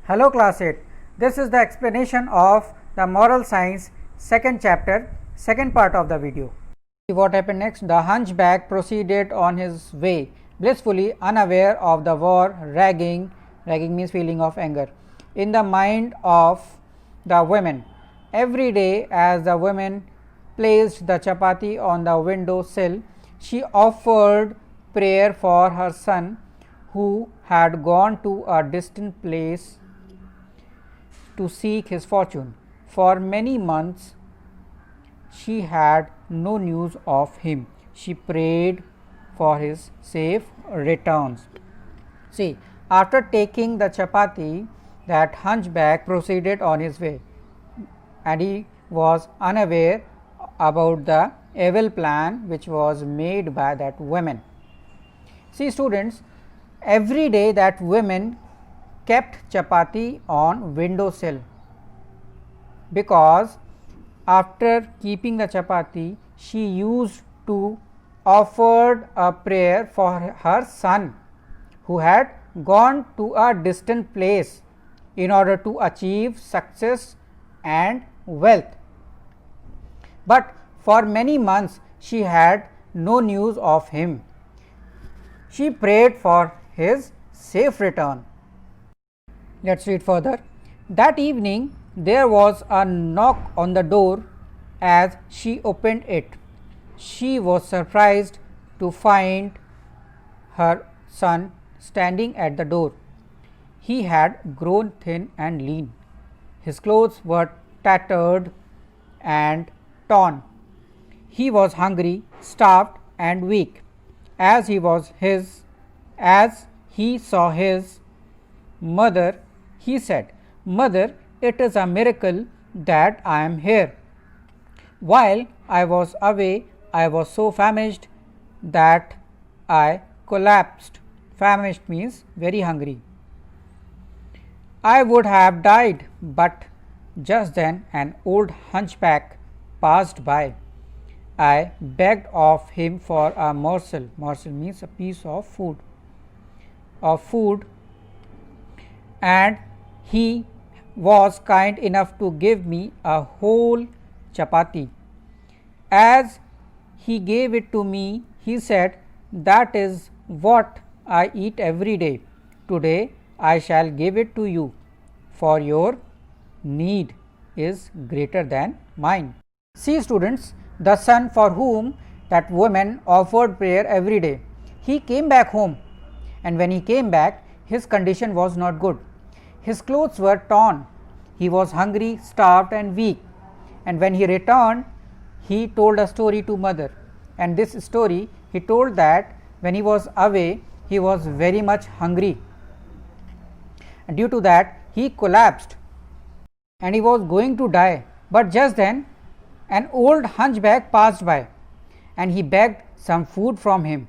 Hello class 8, this is the explanation of the moral science second chapter, second part of the video. What happened next? The hunchback proceeded on his way, blissfully unaware of the war raging means feeling of anger, in the mind of the women. Every day as the woman placed the chapati on the window sill, she offered prayer for her son who had gone to a distant place to seek his fortune. For many months she had no news of him. She prayed for his safe returns. See, after taking the chapati, that hunchback proceeded on his way, and he was unaware about the evil plan which was made by that woman. See students, every day that woman kept chapati on windowsill, because after keeping the chapati she used to offered a prayer for her son who had gone to a distant place in order to achieve success and wealth. But for many months she had no news of him. She prayed for his safe return. Let us read further. That evening there was a knock on the door. As she opened it, she was surprised to find her son standing at the door. He had grown thin and lean. His clothes were tattered and torn. He was hungry, starved and weak. As he saw his mother, he said, "Mother, it is a miracle that I am here. While I was away, I was so famished that I collapsed." Famished means very hungry. "I would have died, but just then an old hunchback passed by. I begged of him for a morsel." Morsel means a piece of food. And he was kind enough to give me a whole chapati. As he gave it to me, he said, "That is what I eat every day. Today I shall give it to you, for your need is greater than mine." See students, the son for whom that woman offered prayer every day, he came back home, and when he came back his condition was not good. His clothes were torn, he was hungry, starved and weak, and when he returned he told a story to mother, and this story he told that when he was away he was very much hungry, and due to that he collapsed and he was going to die. But just then an old hunchback passed by and he begged some food from him,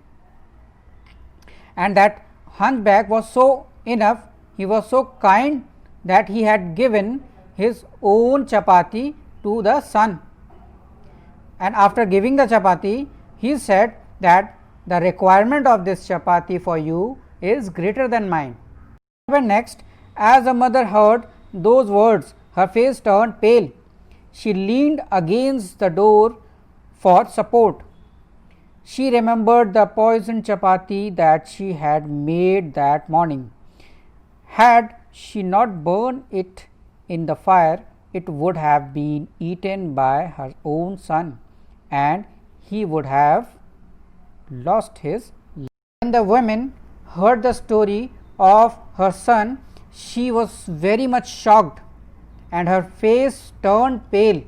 and that hunchback was so enough, he was so kind that he had given his own chapati to the son. And after giving the chapati, he said that the requirement of this chapati for you is greater than mine. What happened next? As the mother heard those words, her face turned pale. She leaned against the door for support. She remembered the poisoned chapati that she had made that morning. Had she not burned it in the fire, it would have been eaten by her own son, and he would have lost his life. When the woman heard the story of her son, she was very much shocked and her face turned pale,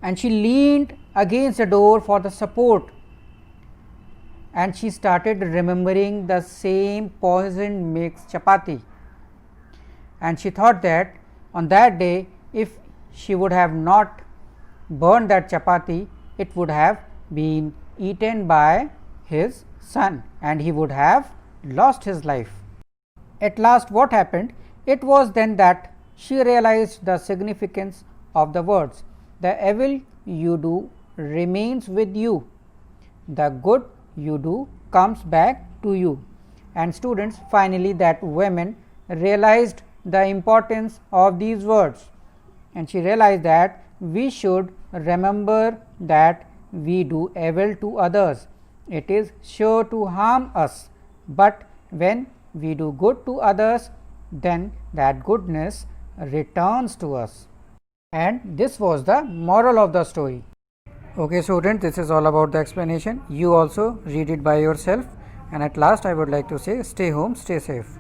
and she leaned against the door for the support, and she started remembering the same poisoned mixed chapati, and she thought that on that day if she would have not burned that chapati, it would have been eaten by his son and he would have lost his life. At last what happened? It was then that she realized the significance of the words, "The evil you do remains with you, the good you do comes back to you." And students, finally that woman realized the importance of these words, and she realized that we should remember that we do evil to others, it is sure to harm us, but when we do good to others, then that goodness returns to us. And this was the moral of the story. Okay student, this is all about the explanation. You also read it by yourself, and at last I would like to say, stay home, stay safe.